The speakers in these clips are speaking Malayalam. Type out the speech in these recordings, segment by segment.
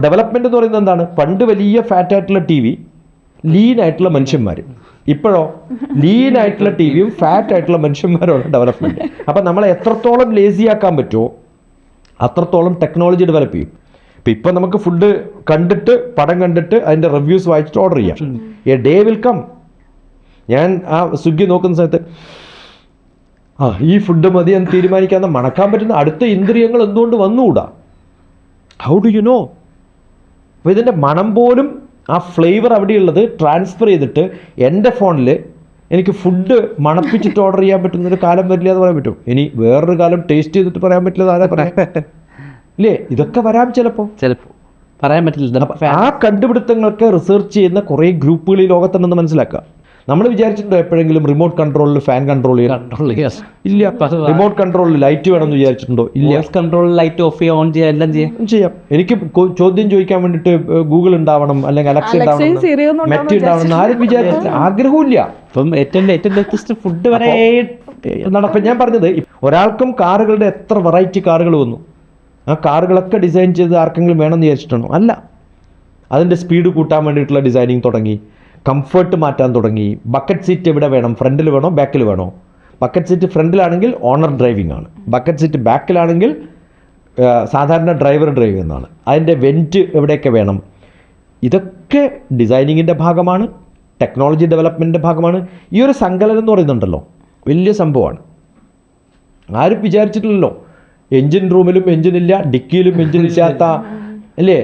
ഡെവലപ്മെന്റ് എന്ന് പറയുന്നത് എന്താണ്? പണ്ട് വലിയ ഫാറ്റ് ആയിട്ടുള്ള ടി വി, ലീൻ ആയിട്ടുള്ള മനുഷ്യന്മാർ. ഇപ്പോഴോ ലീൻ ആയിട്ടുള്ള ടി വിയും ഫാറ്റ് ആയിട്ടുള്ള മനുഷ്യന്മാരാണ് ഡെവലപ്മെന്റ്. അപ്പം നമ്മളെ എത്രത്തോളം ലേസി ആക്കാൻ പറ്റുമോ അത്രത്തോളം ടെക്നോളജി ഡെവലപ്പ് ചെയ്യും. ഇപ്പം നമുക്ക് ഫുഡ് കണ്ടിട്ട്, പടം കണ്ടിട്ട് അതിൻ്റെ റിവ്യൂസ് വായിച്ചിട്ട് ഓർഡർ ചെയ്യാം. A day will come. ഞാൻ ആ സ്വിഗ്ഗി നോക്കുന്ന സമയത്ത് ഈ ഫുഡ് മതി എന്ന് തീരുമാനിക്കാതെ മണക്കാൻ പറ്റുന്ന അടുത്ത ഇന്ദ്രിയങ്ങൾ എന്തുകൊണ്ട് വന്നുകൂടാ? How do you know? അപ്പോൾ ഇതിൻ്റെ മണം പോലും ആ ഫ്ലേവർ അവിടെയുള്ളത് ട്രാൻസ്ഫർ ചെയ്തിട്ട് എൻ്റെ ഫോണിൽ എനിക്ക് ഫുഡ് മണപ്പിച്ചിട്ട് ഓർഡർ ചെയ്യാൻ പറ്റുന്നൊരു കാലം വരില്ല എന്ന് പറയാൻ പറ്റും. ഇനി വേറൊരു കാലം ടേസ്റ്റ് ചെയ്തിട്ട് പറയാൻ പറ്റില്ല, ആരാ പറയാൻ ഇല്ലേ? ഇതൊക്കെ വരാം ചിലപ്പോൾ പറയാൻ പറ്റില്ല. ആ കണ്ടുപിടുത്തങ്ങൾക്ക് റിസർച്ച് ചെയ്യുന്ന കുറേ ഗ്രൂപ്പുകൾ ഈ ലോകത്തുണ്ടെന്ന് മനസ്സിലാക്കുക. നമ്മൾ വിചാരിച്ചിട്ടുണ്ടോ എപ്പോഴെങ്കിലും റിമോട്ട് കൺട്രോളിൽ ഫാൻ കൺട്രോൾ ചെയ്യാൻ? ഇല്ല. റിമോട്ട് കൺട്രോളിൽ ലൈറ്റ് വേണമെന്ന് വിചാരിച്ചിട്ടുണ്ടോ? ഇല്ല. കൺട്രോളിൽ ലൈറ്റ് ഓഫ് ചെയ്യാൻ, ഓൺ ചെയ്യാൻ, എല്ലാം ചെയ്യാം. എനിക്ക് ചോദ്യം ചോദിക്കാൻ വേണ്ടിയിട്ട് ഗൂഗിൾ ഉണ്ടാവണം, അല്ലെങ്കിൽ അലക്സ ഉണ്ടാവണം, മെറ്റ് ഉണ്ടാവണം, ആരും വിചാരിച്ചില്ല, ആഗ്രഹമില്ല. ഇപ്പം ഏറ്റവും ലേറ്റസ്റ്റ് ഫുഡ് വരെ നടപ്പം. ഞാൻ പറഞ്ഞത്, ഒരാൾക്കും കാറുകളുടെ എത്ര വെറൈറ്റി കാറുകൾ വന്നു. ആ കാറുകളൊക്കെ ഡിസൈൻ ചെയ്ത് ആർക്കെങ്കിലും വേണമെന്ന് വിചാരിച്ചിട്ടുണ്ടോ? അല്ല. അതിൻ്റെ സ്പീഡ് കൂട്ടാൻ വേണ്ടിയിട്ടുള്ള ഡിസൈനിങ് തുടങ്ങി, കംഫർട്ട് മാറ്റാൻ തുടങ്ങി. ബക്കറ്റ് സീറ്റ് എവിടെ വേണം? ഫ്രണ്ടിൽ വേണോ ബാക്കിൽ വേണോ? ബക്കറ്റ് സീറ്റ് ഫ്രണ്ടിലാണെങ്കിൽ ഓണർ ഡ്രൈവിംഗ് ആണ്, ബക്കറ്റ് സീറ്റ് ബാക്കിലാണെങ്കിൽ സാധാരണ ഡ്രൈവർ ഡ്രൈവ് ചെയ്യുന്നതാണ്. അതിൻ്റെ വെൻറ്റ് എവിടെയൊക്കെ വേണം? ഇതൊക്കെ ഡിസൈനിങ്ങിൻ്റെ ഭാഗമാണ്, ടെക്നോളജി ഡെവലപ്മെൻറ്റിൻ്റെ ഭാഗമാണ്. ഈ ഒരു സങ്കലനം എന്ന് പറയുന്നുണ്ടല്ലോ, വലിയ സംഭവമാണ്. ആരും വിചാരിച്ചിട്ടില്ലല്ലോ എൻജിൻ റൂമിലും എൻജിനില്ല, ഡിക്കിയിലും എൻജിൻ ഇല്ലാത്ത, അല്ലേ,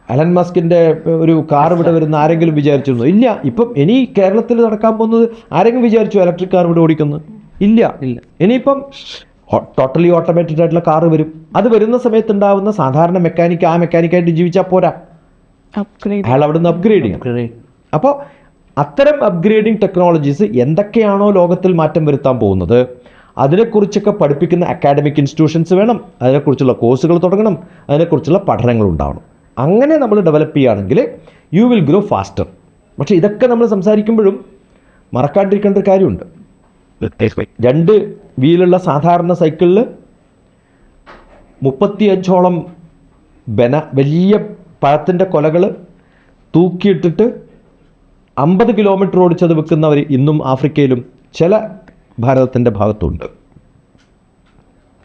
അലൻ മസ്കിൻ്റെ ഒരു കാർ ഇവിടെ വരുന്ന ആരെങ്കിലും വിചാരിച്ചിരുന്നു? ഇല്ല. ഇപ്പം ഇനി കേരളത്തിൽ നടക്കാൻ പോകുന്നത് ആരെങ്കിലും വിചാരിച്ചു ഇലക്ട്രിക് കാർ ഇവിടെ ഓടിക്കുന്നത്? ഇല്ല. ഇനിയിപ്പം ടോട്ടലി ഓട്ടോമാറ്റഡ് ആയിട്ടുള്ള കാറ് വരും. അത് വരുന്ന സമയത്ത് ഉണ്ടാവുന്ന സാധാരണ മെക്കാനിക്ക് ആ മെക്കാനിക്കായിട്ട് ജീവിച്ചാൽ പോരാ, അയാൾ അവിടെ നിന്ന് അപ്ഗ്രേഡ് ചെയ്യണം. അപ്പോൾ അത്തരം അപ്ഗ്രേഡിങ് ടെക്നോളജീസ് എന്തൊക്കെയാണോ ലോകത്തിൽ മാറ്റം വരുത്താൻ പോകുന്നത് അതിനെക്കുറിച്ചൊക്കെ പഠിപ്പിക്കുന്ന അക്കാഡമിക് ഇൻസ്റ്റിറ്റ്യൂഷൻസ് വേണം, അതിനെക്കുറിച്ചുള്ള കോഴ്സുകൾ തുടങ്ങണം, അതിനെക്കുറിച്ചുള്ള പഠനങ്ങൾ ഉണ്ടാവണം. അങ്ങനെ നമ്മൾ ഡെവലപ്പ് ചെയ്യുകയാണെങ്കിൽ യു വിൽ ഗ്രോ ഫാസ്റ്റർ. പക്ഷേ ഇതൊക്കെ നമ്മൾ സംസാരിക്കുമ്പോഴും മറക്കാണ്ടിരിക്കേണ്ട ഒരു കാര്യമുണ്ട്. 2 വീലുള്ള സാധാരണ സൈക്കിളിൽ 35ഓളം വലിയ പഴത്തിൻ്റെ കൊലകൾ തൂക്കിയിട്ടിട്ട് 50 കിലോമീറ്റർ ഓടിച്ചത് വിൽക്കുന്നവർ ഇന്നും ആഫ്രിക്കയിലും ചില ഭാരതത്തിൻ്റെ ഭാഗത്തുണ്ട്.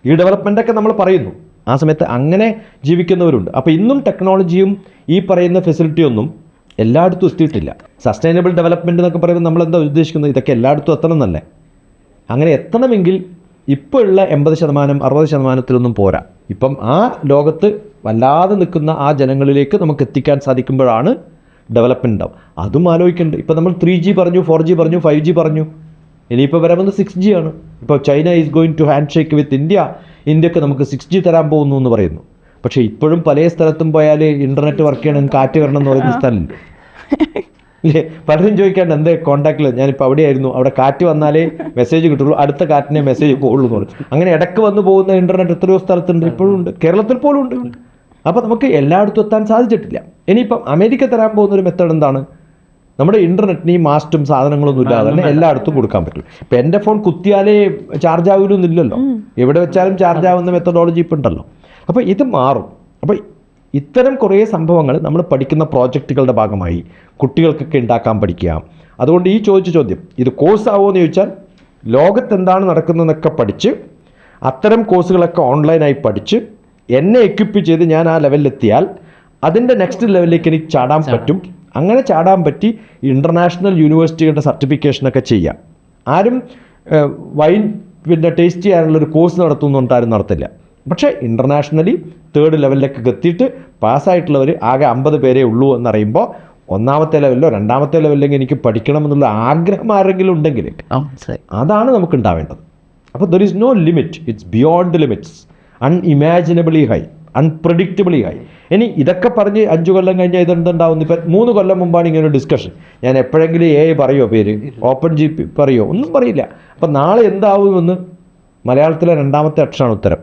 ഈ ഡെവലപ്മെൻറ്റൊക്കെ നമ്മൾ പറയുന്നു, ആ സമയത്ത് അങ്ങനെ ജീവിക്കുന്നവരുണ്ട്. അപ്പോൾ ഇന്നും ടെക്നോളജിയും ഈ പറയുന്ന ഫെസിലിറ്റിയൊന്നും എല്ലായിടത്തും എത്തിയിട്ടില്ല. സസ്റ്റൈനബിൾ ഡെവലപ്മെൻറ്റ് എന്നൊക്കെ പറയുമ്പോൾ നമ്മളെന്താ ഉദ്ദേശിക്കുന്നത്? ഇതൊക്കെ എല്ലായിടത്തും എത്തണം എന്നല്ലേ? അങ്ങനെ എത്തണമെങ്കിൽ ഇപ്പോൾ ഉള്ള 80%, 60%-ത്തിലൊന്നും പോരാ. ഇപ്പം ആ ലോകത്ത് വല്ലാതെ നിൽക്കുന്ന ആ ജനങ്ങളിലേക്ക് നമുക്ക് എത്തിക്കാൻ സാധിക്കുമ്പോഴാണ് ഡെവലപ്മെൻറ്റ് ഉണ്ടാവും. അതും ആലോചിക്കുന്നുണ്ട്. ഇപ്പോൾ നമ്മൾ 3G പറഞ്ഞു, 4G പറഞ്ഞു, 5G പറഞ്ഞു, ഇനിയിപ്പോൾ വരാമെന്ന് 6G ആണ്. ഇപ്പോൾ China is going to hand shake with ഇന്ത്യക്ക് നമുക്ക് 6G തരാൻ പോകുന്നു എന്ന് പറയുന്നു. പക്ഷേ ഇപ്പോഴും പല സ്ഥലത്തും പോയാൽ ഇൻ്റർനെറ്റ് വർക്ക് ചെയ്യണം, കാറ്റ് വരണം എന്ന് പറയുന്ന സ്ഥലമുണ്ട്, ഇല്ലേ? പലരും ചോദിക്കാണ്ട് എന്തേ കോൺടാക്റ്റിൽ, ഞാനിപ്പോൾ അവിടെയായിരുന്നു, അവിടെ കാറ്റ് വന്നാലേ മെസ്സേജ് കിട്ടുള്ളൂ, അടുത്ത കാറ്റിനെ മെസ്സേജ് പോകുള്ളൂ എന്ന് പറയും. അങ്ങനെ ഇടയ്ക്ക് വന്ന് പോകുന്ന ഇൻ്റർനെറ്റ് എത്രയോ സ്ഥലത്തുണ്ട്, ഇപ്പോഴും ഉണ്ട്, കേരളത്തിൽ പോലും ഉണ്ട്. അപ്പോൾ നമുക്ക് എല്ലായിടത്തും എത്താൻ സാധിച്ചിട്ടില്ല. ഇനിയിപ്പം അമേരിക്ക തരാൻ പോകുന്നൊരു മെത്തേഡ് എന്താണ്? നമ്മുടെ ഇൻ്റർനെറ്റിന് ഈ മാസ്റ്റും സാധനങ്ങളൊന്നും ഇല്ലാതെ തന്നെ എല്ലായിടത്തും കൊടുക്കാൻ പറ്റും. ഇപ്പം എൻ്റെ ഫോൺ കുത്തിയാലേ ചാർജ് ആവില്ലൊന്നുമില്ലല്ലോ, എവിടെ വെച്ചാലും ചാർജ് ആവുന്ന മെത്തഡോളജി ഇപ്പം ഉണ്ടല്ലോ. അപ്പോൾ ഇത് മാറും. അപ്പോൾ ഇത്തരം കുറേ സംഭവങ്ങൾ നമ്മൾ പഠിക്കുന്ന പ്രോജക്റ്റുകളുടെ ഭാഗമായി കുട്ടികൾക്കൊക്കെ ഉണ്ടാക്കാൻ പഠിക്കുക. അതുകൊണ്ട് ഈ ചോദിച്ച ചോദ്യം, ഇത് കോഴ്സ് ആവുമോ എന്ന് ചോദിച്ചാൽ, ലോകത്ത് എന്താണ് നടക്കുന്നതെന്നൊക്കെ പഠിച്ച് അത്തരം കോഴ്സുകളൊക്കെ ഓൺലൈനായി പഠിച്ച് എന്നെ എക്വിപ്പ് ചെയ്ത് ഞാൻ ആ ലെവലിലെത്തിയാൽ അതിൻ്റെ നെക്സ്റ്റ് ലെവലിലേക്ക് എനിക്ക് ചാടാൻ പറ്റും. അങ്ങനെ ചാടാൻ പറ്റി ഇൻ്റർനാഷണൽ യൂണിവേഴ്സിറ്റികളുടെ സർട്ടിഫിക്കേഷനൊക്കെ ചെയ്യാം. ആരും വൈൻ ടേസ്റ്റ് ചെയ്യാനുള്ളൊരു കോഴ്സ് നടത്തുന്നുണ്ട് ആരും നടത്തില്ല. പക്ഷേ ഇൻ്റർനാഷണലി 3rd ലെവലിലേക്ക് എത്തിയിട്ട് പാസ്സായിട്ടുള്ളവർ ആകെ 50 പേരേ ഉള്ളൂ എന്നറിയുമ്പോൾ 1ാമത്തെ ലെവലിലോ 2ാമത്തെ ലെവലിലേക്ക് എനിക്ക് പഠിക്കണമെന്നുള്ള ആഗ്രഹം ആരെങ്കിലും ഉണ്ടെങ്കിൽ അതാണ് നമുക്ക് ഉണ്ടാവേണ്ടത്. അപ്പോൾ there is no limit, it's beyond limits, unimaginably high, unpredictably ആയി. ഇനി ഇതൊക്കെ പറഞ്ഞ് 5 കൊല്ലം കഴിഞ്ഞാൽ ഇതെന്തുണ്ടാവുന്നു? ഇപ്പം 3 കൊല്ലം മുമ്പാണ് ഇങ്ങനൊരു ഡിസ്കഷൻ. ഞാൻ എപ്പോഴെങ്കിലും പറയുമോ പേര്, ഓപ്പൺ ജി പി പറയുമോ? ഒന്നും പറയില്ല. അപ്പം നാളെ എന്താവുമെന്ന് മലയാളത്തിലെ 2ാമത്തെ അക്ഷരമാണ് ഉത്തരം.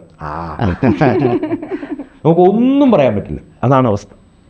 നമുക്കൊന്നും പറയാൻ പറ്റില്ല. അതാണ് അവസ്ഥ.